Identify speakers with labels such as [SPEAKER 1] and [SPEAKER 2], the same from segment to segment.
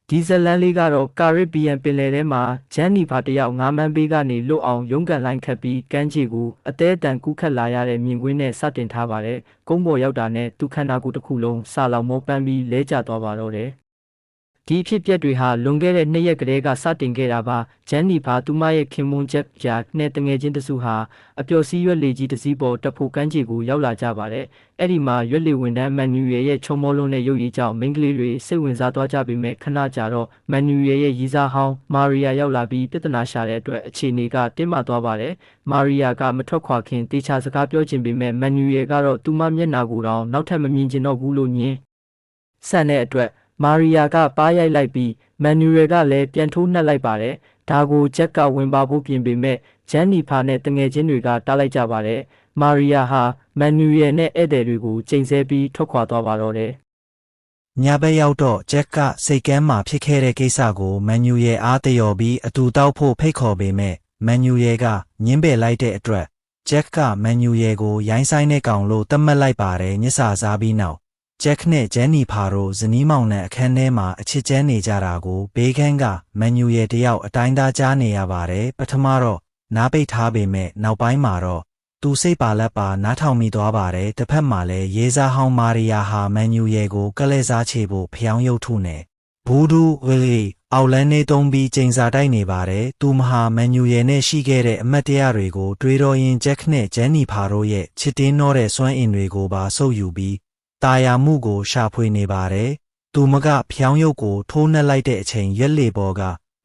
[SPEAKER 1] ဒီဇလန်လေးကတော့ကာရစ်ဘီယံပင်လယ်ထဲမှာဂျန်နီဖာတယောက်ငါးမန်းပေးကနေလွတ်အောင်ရုန်းကန်လိုက်ခတ်ပြီးကမ်းခြေကိုအသေးအတန်ကူးခတ်လာရတဲ့မြင်ကွင်းနဲ့စတင်ထားပါတယ်။ကုန်းပေါ်ရောက်တာနဲ့သူခန္ဓာကိုယ်တစ်ခုလုံးစာလောင်မောပန်းပြီးလဲကျသွားပါတော့တယ်။ဒီအဖြစ်အပျက်တွေဟာလွန်ခဲ့တဲ့2 ရက်ကတည်းကစတင်ခဲ့တာပါဂျန်နီဖာသူမရဲ့ခင်မွန်းချက်ကြာနဲ့တငယ်ချင်းတစုဟာအပျော်စီးရွက်လေကြီးတစ်စီးပေါ်တက်ဖို့ကမ်းခြေကိုရောက်လာကြပါတယ်အဲ့ဒီမှာရွက်လေဝန်တန်းမန်နူရယ်ရဲ့ချုံမောလုံးနဲ့ရုပ်ရည်ကြောင့်မိန်းကလေးတွေစိတ်ဝင်စားသွားကြပေမဲ့ခဏကြာတော့မန်နူရယ်ရဲ့ရီးစားဟောင်းမာရီယာရောက်လာပြီးပြဿနာရှာတဲ့အတွက်အခြေအနေကတင်းမာသွားပါတယ်မာရီယာကမထွက်ခွာခင်တေချာစကားပြောချင်ပေမဲ့မန်နူရယ်ကတော့သူမမျက်နှာကိုတောင်နောက်ထပ်မမြင်ချင်တော့ဘူးလို့ညင်းဆန်တဲ့အတွက်မာရီယာကပါးရိုက်လိုက်ပြီးမန်နူရယ်ကလည်းပြန်ထိုးနှက်လိုက်ပါတယ်။ဒါကိုဂျက်ကဝင်ပါဖို့ပြင်ပေမဲ့ဂျန်နီဖာနဲ့တငယ်ချင်းတွေကတားလိုက်ကြပါတယ်။မာရီယာဟာမန်နူရယ်နဲ့ဧည့်သည်တွေကိုချိန်ဆပြီးထွက်ခွာသွားပါတော့တယ်
[SPEAKER 2] ။ညဘက်ရောက်တော့ဂျက်ကစိတ်ကမ်းမှာဖြစ်ခဲ့တဲ့ကိစ္စကိုမန်နူရယ်အားတရော်ပြီးအတူတောက်ဖို့ဖိတ်ခေါ်ပေမဲ့မန်နူရယ်ကညှင်းပယ်လိုက်တဲ့အတွက်ဂျက်ကမန်နူရယ်ကိုရိုင်းဆိုင်တဲ့ကောင်လို့သတ်မှတ်လိုက်ပါတယ်ညစ်စာစားပြီးနောက်ဂျက်နဲ့ဂျန်နီဖာတို့ဇနီးမောင်နှံအခန်းထဲမှာအချစ်ကျန်းနေကြတာကိုဘေးခန်းကမန်နူရဲ့တယောက်အတိုင်းသားကြားနေရပါတယ်ပထမတော့နားပိတ်ထားပေမဲ့နောက်ပိုင်းမှာတော့သူစိတ်ပါလက်ပါနားထောင်မိသွားပါတယ်တစ်ဖက်မှာလည်းရေးစားဟောင်းမာရီယာဟာမန်နူရဲ့ကိုကလဲစားချေဖို့ဖျောင်းရုပ်ထုနဲ့ဘူဒူဝီလီအောက်လန်းနေသုံးပြီးချိန်စာတိုက်နေပါတယ်သူမဟာမန်နူရဲ့နဲ့ရှိခဲ့တဲ့အမတ်တရားတွေကိုတွေးတော်ရင်ဂျက်နဲ့ဂျန်နီဖာတို့ရဲ့ချစ်တင်းတော့တဲ့စွမ်းအင်တွေကိုပါဆုပ်ယူပြီးတာယာမှုကိုရှာဖွေနေပါတယ်။သူမကဖျောင်းရုပ်ကိုထိုးနှက်လိုက်တဲ့အချိန်ရက်လေပေါ်က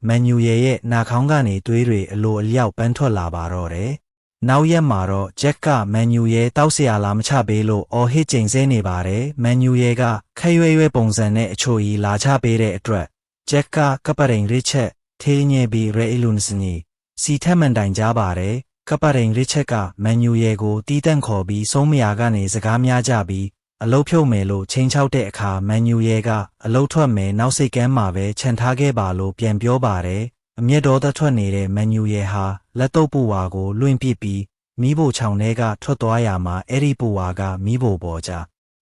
[SPEAKER 2] မန်နူရဲ့နှာခေါင်းကနေသွေးတွေအလိုအလျောက်ပန်းထွက်လာပါတော့တယ်။နောက်ရက်မှာတော့ဂျက်ကမန်နူရဲ့တောက်เสียလာမချပေးလို့အော်ဟစ်ကျိန်ဆဲနေပါတယ်။မန်နူရဲ့ကခရွဲရွဲပုံစံနဲ့အချိုကြီးလာချပေးတဲ့အတွက်ဂျက်ကကပရင်ရစ်ချက်သေးညဲပြီးရဲအီလွန်စနီစီထက်မန်တိုင်ကြပါတယ်။ကပရင်ရစ်ချက်ကမန်နူရဲ့ကိုတီးတန့်ခေါ်ပြီးဆုံးမရာကနေစကားများကြပြီးအလုတ်ဖြုတ်မယ်လို့ချိန်ချောက်တဲ့အခါမန်နူရဲကအလုတ်ထွက်မယ်နောက်စိတ်ကမ်းမှာပဲခြံထားခဲ့ပါလို့ပြန်ပြောပါတယ်အမျက်တော်သက်ထွက်နေတဲ့မန်နူရဲဟာလက်တော့ပူဝါကိုလွင့်ပစ်ပြီးမိဖို့ချောင်းထဲကထွက်သွားရမှာအဲ့ဒီပူဝါကမိဖို့ပေါ်ကြ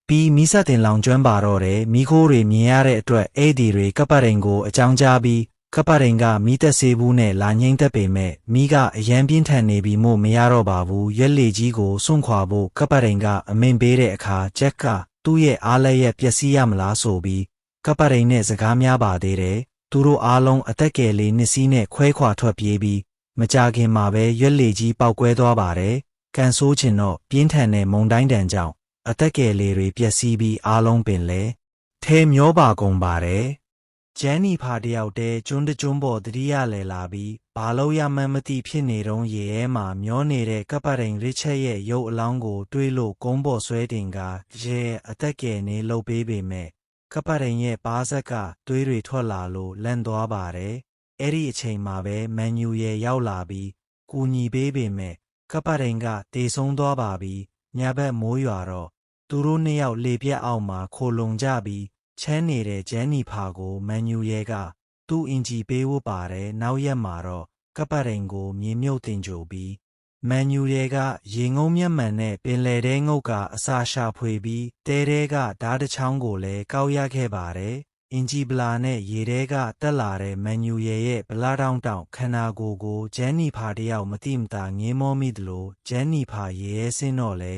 [SPEAKER 2] ပြီးမိဆက်တင်လောင်ကျွမ်းပါတော့တယ်မိခိုးတွေမြင်ရတဲ့အတွက်အဲ့ဒီတွေကပ်ပရင်ကိုအကြောင်းကြားပြီးကပ်ပရင်ကမိသက်စေးဘူးနဲ့လာငိမ့်သက်ပေမဲ့မိကအရန်ပြင်းထန်နေပြီမို့မရတော့ပါဘူးရွက်လေကြီးကိုစွန့်ခွာဖို့ကပ်ပရင်ကအမိန်ပေးတဲ့အခါဂျက်ကသူ့ရဲ့အားလက်ရက်ပျက်စီးရမလားဆိုပြီးကပ်ပရင်နဲ့စကားများပါသေးတယ်သူတို့အားလုံးအသက်ငယ်လေးနှစ်စီးနဲ့ခွဲခွာထွက်ပြေးပြီးမကြခင်မှာပဲရွက်လေကြီးပေါက်ကွဲသွားပါတယ်ကန်ဆိုးချင်တော့ပြင်းထန်တဲ့မုန်တိုင်းတန်ကြောင့်အသက်ငယ်လေးတွေပျက်စီးပြီးအားလုံးပင်လဲထဲမျောပါကုန်ပါတယ်ဂျန်နီဖာတယောက်တည်းကျွန်းတကျွန်းပေါ်တတိယလဲလာပြီးဘာလို့ရမှန်းမသိဖြစ်နေတော့ရေထဲမှာမျောနေတဲ့ကပ်ပရင်ရစ်ချက်ရဲ့ရုပ်အလောင်းကိုတွေးလို့ကုန်းပေါ်ဆွဲတင်ကရဲအသက်ကယ်နေလှုပ်ပေးပေမဲ့ကပ်ပရင်ရဲ့ပါးဆက်ကသွေးတွေထွက်လာလို့လန့်သွားပါတယ်အဲ့ဒီအချိန်မှာပဲမန်နူရဲ့ရောက်လာပြီးကူညီပေးပေမဲ့ကပ်ပရင်ကတေဆုံးသွားပါပြီးညဘက်မိုးရွာတော့သူတို့နှစ်ယောက်လေပြက်အောက်မှာခိုလုံကြပြီးချမ်းနေတဲ့ဂျန်နီဖာကိုမန်နူရဲကသူ့အင်ဂျီပေးဖို့ပါတယ်နောက်ရက်မှာတော့ကပ်ပရင်ကိုမြေမြုပ်တင်ကြိုပြီးမန်နူရဲကရေငုံမျက်မှန်နဲ့ပင်လယ်ထဲငုတ်ကအစာရှာဖွေပြီးတဲတဲကဓားတစ်ချောင်းကိုလည်းကောက်ရခဲ့ပါတယ်အင်ဂျီဘလာနဲ့ရေထဲကတက်လာတဲ့မန်နူရဲရဲ့ဗလာတောင်းတောင်ခန္ဓာကိုယ်ကိုဂျန်နီဖာတယောက်မတိမတာငင်းမောမိသလိုဂျန်နီဖာရေရဲဆင်းတော့လဲ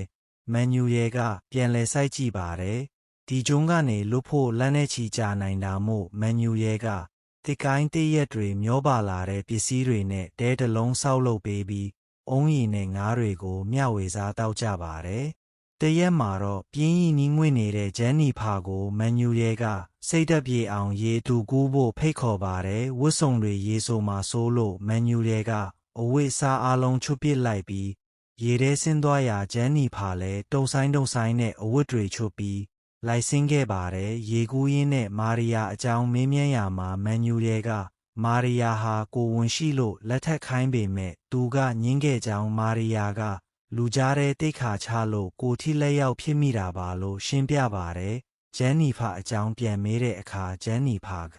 [SPEAKER 2] မန်နူရဲကပြန်လဲစိုက်ကြည့်ပါတယ်ဒီကျုံးကနေလွတ်ဖို့လမ်းနဲ့ချီကြနိုင်တာမို့မန်နူရဲကတစ်ကိုင်းတည့်ရက်တွေမျောပါလာတဲ့ပစ္စည်းတွေနဲ့တဲတလုံးဆောက်လုပ်ပေးပြီးအုံးရီနဲ့ငါးတွေကိုမျှဝေစားတောက်ကြပါတယ်တရက်မှာတော့ပြင်းရီနီးငွေ့နေတဲ့ဂျန်နီဖာကိုမန်နူရဲကစိတ်တက်ပြေအောင်ရေတူကူးဖို့ဖိတ်ခေါ်ပါတယ်ဝတ်စုံတွေရေဆိုမှာစိုးလို့မန်နူရဲကအဝိစားအလုံးချွတ်ပစ်လိုက်ပြီးရေထဲဆင်းသွားရာဂျန်နီဖာလည်းတုံဆိုင်နဲ့အဝတ်တွေချွတ်ပြီးလိုက်ဆင်းခဲ့ပါတယ်ရေကူးရင်းနဲ့မာရီယာအကြောင်းမေးမြန်းရာမှာမန်နူရဲကမာရီယာဟာကိုဝန်ရှိလို့လက်ထက်ခိုင်းပေမဲ့သူကညင်းခဲ့ကြောင်းမာရီယာကလူကြားတဲ့တိတ်ခါချလို့ကိုထိလက်ရောက်ဖြစ်မိတာပါလို့ရှင်းပြပါတယ်ဂျန်နီဖာအကြောင်းပြန်မေးတဲ့အခါဂျန်နီဖာက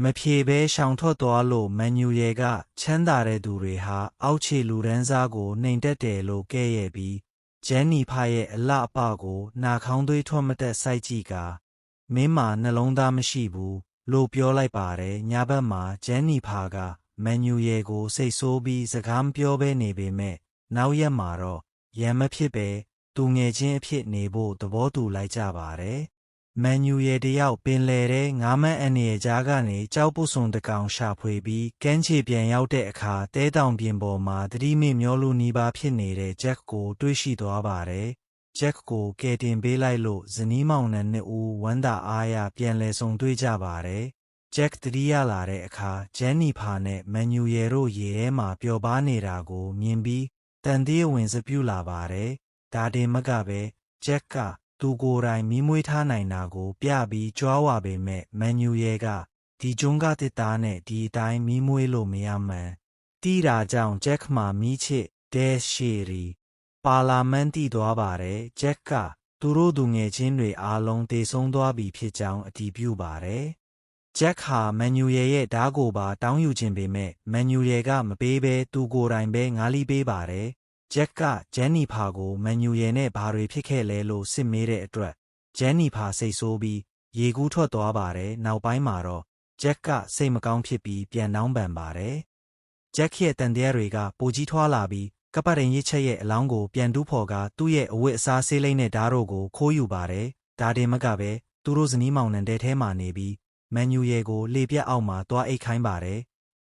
[SPEAKER 2] မဖြေဘဲရှောင်ထွက်သွားလို့မန်နူရဲကချမ်းသာတဲ့သူတွေဟာအောက်ခြေလူရန်စားကိုနှိမ်တက်တယ်လို့ကဲ့ရဲ့ပြီးဂျန်နီဖာရဲ့အလှအပကိုနှာခေါင်းသွေးထွက်မတက်စိုက်ကြည့်ကမင်းမှာနှလုံးသားမရှိဘူး လို့ပြောလိုက်ပါတယ်ညဘက်မှာဂျန်နီဖာကမန်နျူရဲကိုစိတ်ဆိုးပြီးစကားမပြောဘဲနေပေမဲ့နောက်ရက်မှာတော့ရံမဖြစ်ပဲသူငယ်ချင်းအဖြစ်နေဖို့သဘောတူလိုက်ကြပါတယ်မန်နျူရဲတယောက်ပင်လယ်ထဲငါးမန်းအနေအကြားကနေကြောက်ပုစုံတကောင်ရှာဖွေပြီးကမ်းခြေပြန်ရောက်တဲ့အခါတဲတောင်ပြင်ပေါ်မှာသတိမေ့မျောလူနီးပါးဖြစ်နေတဲ့ဂျက်ကိုတွေ့ရှိသွားပါတယ်ဂျက်ကိုကယ်တင်ပေးလိုက်လို့ဇနီးမောင်နှံနှစ်ဦးဝမ်းသာအားရပြန်လည်ဆုံတွေ့ကြပါတယ်ဂျက်သတိရလာတဲ့အခါဂျန်နီဖာနဲ့မန်နျူရဲတို့ရေထဲမှာပျော်ပါနေတာကိုမြင်ပြီးတန်သေးဝင်စပြုလာပါတယ်ဒါတင်မကပဲဂျက်ကသူကိုယ်တိုင်မီးမွေးထားနိုင်တာကိုပြပြီးကြွားဝပေမဲ့မန်နျူရဲကဒီကျုံးကတစ်သားနဲ့ဒီအတိုင်းမီးမွေးလို့မရမှန်တီးတာကြောင့်ဂျက်မှာမီးချစ်ဒဲရှီရီပါလာမန်တီသွားပါတယ်ဂျက်ကသူတို့သူငယ်ချင်းတွေအားလုံးတေဆုံးသွားပြီဖြစ်ကြောင်းအတည်ပြုပါတယ်ဂျက်ဟာမန်နျူရဲရဲ့ဓာတ်ကိုပါတောင်းယူခြင်းပေမဲ့မန်နျူရဲကမပေးဘဲသူကိုယ်တိုင်ပဲငါးလီပေးပါတယ်ဂျက်ကဂျန်နီဖာကိုမန်နျူရဲနဲ့ဘာတွေဖြစ်ခဲ့လဲလို့စစ်မေးတဲ့အတွက်ဂျန်နီဖာစိတ်ဆိုးပြီးရေကူးထွက်သွားပါတယ်နောက်ပိုင်းမှာတော့ဂျက်ကစိတ်မကောင်းဖြစ်ပြီးပြန်နှောင်းပန်ပါတယ်ဂျက်ရဲ့တန်တရားတွေကပိုကြီးထွားလာပြီးကပရင်ရစ်ချက်ရဲ့အလောင်းကိုပြန်တူးဖော်ကာသူ့ရဲ့အဝတ်အစားဆေးလိမ့်နဲ့ဓာတ်တို့ကိုခိုးယူပါတယ်ဒါတင်မကပဲသူတို့ဇနီးမောင်နှံတဲထဲမှာနေပြီးမန်နျူရဲကိုလေပြက်အောက်မှာတွားအိတ်ခိုင်းပါတယ်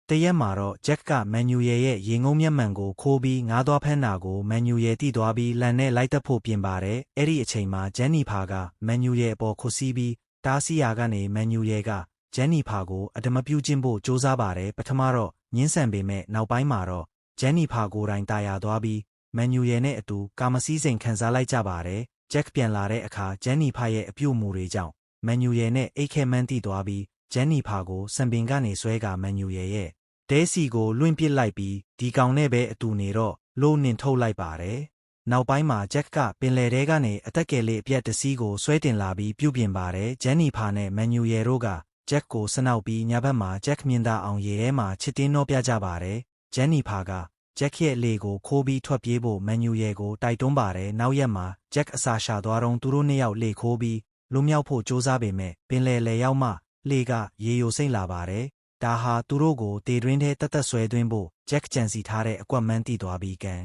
[SPEAKER 2] တရက်မှာတော့ဂျက်ကမန်နျူရဲရဲ့ရေငုံမျက်မှန်ကိုခိုးပြီးငါးသွားဖမ်းတာကိုမန်နျူရဲတိသွားပြီးလန်နဲ့လိုက်တက်ဖို့ပြင်ပါတယ်အဲ့ဒီအချိန်မှာဂျန်နီဖာကမန်နျူရဲအပေါ်ခုစီးပြီးတားဆီးရာကနေမန်နျူရဲကဂျန်နီဖာကိုအဓမ္မပြုခြင်းဖို့စ조사ပါတယ်ပထမတော့ညှင်းဆန်ပေမဲ့နောက်ပိုင်းမှာတော့ဂျန်နီဖာကိုယ်တိုင်တာယာသွားပြီးမန်နျူရဲနဲ့အတူကာမစည်းစိမ်ခံစားလိုက်ကြပါတယ်ဂျက်ပြန်လာတဲ့အခါဂျန်နီဖာရဲ့အပြုတ်မှုတွေကြောင့်မန်နျူရဲနဲ့အိတ်ခဲမန်းတိသွားပြီးဂျန်နီဖာကိုစံပင်ကနေဆွဲကာမန်နျူရဲရဲ့ဒဲစီကိုလွင့်ပစ်လိုက်ပြီးဒီကောင်နဲ့ပဲအတူနေတော့လို့နှင်ထုတ်လိုက်ပါတယ်နောက်ပိုင်းမှာဂျက်ကပင်လယ်ထဲကနေအသက်ကယ်လေးအပြက်တစီးကိုဆွဲတင်လာပြီးပြုတ်ပြင်ပါတယ်ဂျန်နီဖာနဲ့မန်နျူရဲတို့ကဂျက်ကိုစနောက်ပြီးညဘက်မှာဂျက်မြင်သာအောင်ရေထဲမှာချစ်တင်းနှောပြကြပါတယ်ဂျန်နီဖာကဂျက်ရဲ့လေကိုခိုးပြီးထွက်ပြေးဖို့မန်နျူရဲကိုတိုက်တွန်းပါတယ်နောက်ရက်မှာဂျက်အစာရှာသွားတော့သူတို့နှစ်ယောက်လေခိုးပြီးလွတ်မြောက်ဖို့စ조사ပေမဲ့ပင်လယ်လေရောက်မှလေကရေယိုစိမ့်လာပါတယ်ဒါဟာသူတို့ကိုတေတွင်းထဲတက်တက်ဆွဲသွင်းဖို့ဂျက်ကြံစီထားတဲ့အကွက်မန်းတီသွားပြီးကန်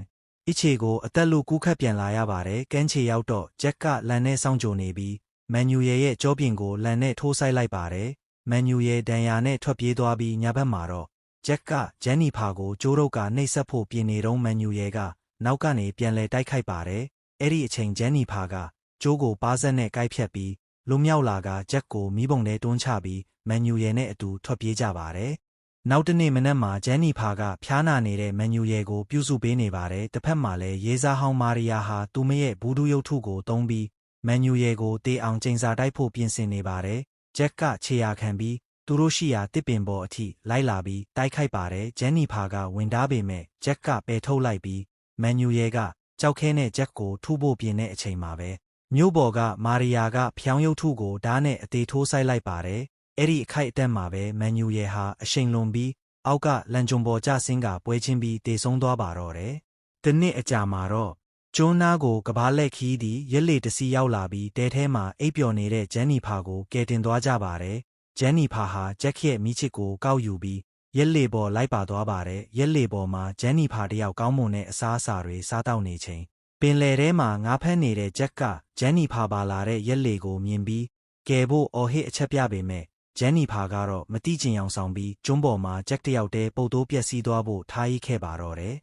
[SPEAKER 2] အချေကိုအသက်လူကူးခတ်ပြန်လာရပါတယ်ကန်းချေရောက်တော့ဂျက်ကလန်နဲ့စောင့်ကြိုနေပြီးမန်နျူရဲရဲ့ကြောပြင်ကိုလန်နဲ့ထိုးဆိုင်လိုက်ပါတယ်မန်နျူရဲဒဏ်ရာနဲ့ထွက်ပြေးသွားပြီးညဘက်မှာတော့ဂျက်ကဂျန်နီဖာကိုကျိုးတို့ကနှိပ်စက်ဖို့ပြင်နေတော့မန်နျူရဲကနောက်ကနေပြန်လဲတိုက်ခိုက်ပါတယ်အဲ့ဒီအချိန်ဂျန်နီဖာကကျိုးကိုပါးစက်နဲ့ကိုက်ဖြတ်ပြီးလွမြောက်လာကဂျက်ကိုမီးပုံထဲတွန်းချပြီးမန်နျူရဲနဲ့အတူထွက်ပြေးကြပါတယ်နောက်တနေ့မနက်မှာဂျန်နီဖာကဖျားနာနေတဲ့မန်နျူရဲကိုပြုစုပေးနေပါတယ်တစ်ဖက်မှာလည်းရေးစားဟောင်းမာရီယာဟာသူမရဲ့ဘူးဒူးရုပ်ထုကိုသုံးပြီးမန်နျူရဲကိုတေးအောင်ကျင်းစာတိုက်ဖို့ပြင်ဆင်နေပါတယ်ဂျက်ကခြေရာခံပြီးသူတို့ရှိရာတစ်ပင်ပေါ်အထိလိုက်လာပြီးတိုက်ခိုက်ပါတယ်ဂျန်နီဖာကဝင်သားပေမဲ့ဂျက်ကပယ်ထုတ်လိုက်ပြီးမန်နျူရဲကကြောက်ခဲနဲ့ဂျက်ကိုထုဖို့ပြင်တဲ့အချိန်မှာပဲမြို့ပေါ်ကမာရီယာကဖျောင်းရုပ်ထုကိုဓာတ်နဲ့အသေးထိုးဆိုင်လိုက်ပါတယ်အဲ့ဒီအခိုက်အတန့်မှာပဲမန်နျူရဲဟာအရှိန်လွန်ပြီးအောက်ကလန်ဂျွန်ပေါ်ကျဆင်းကပွဲချင်းပြီးတေဆုံးသွားပါတော့တယ်။ဒီနှစ်အကြာမှာတော့ကျွန်းနာကိုကဘာလက်ခီးသည်ရက်လေတစီရောက်လာပြီးတဲထဲမှာအိပ်ပျော်နေတဲ့ဂျန်နီဖာကိုကယ်တင်သွားကြပါတယ်။ဂျန်နီဖာဟာဂျက်ရဲ့မိချစ်ကိုကောက်ယူပြီးရက်လေပေါ်လိုက်ပါသွားပါတယ်။ရက်လေပေါ်မှာဂျန်နီဖာတယောက်ကောင်းမွန်တဲ့အစားအစာတွေစားတောက်နေချိန်ပင်လယ်ထဲမှာငါးဖမ်းနေတဲ့ဂျက်ကဂျန်နီဖာပါလာတဲ့ရက်လေကိုမြင်ပြီးကယ်ဖို့အော်ဟစ်အချက်ပြပေမဲ့ဂျန်နီဖာကတော့မတိကျင်အောင်ဆောင်ပြီးကျွန်းပေါ်မှာဂျက်တယောက်တည်းပုတ်တိုးပျက်စီးသွားဖို့ထားရခဲ့ပါတော့တယ်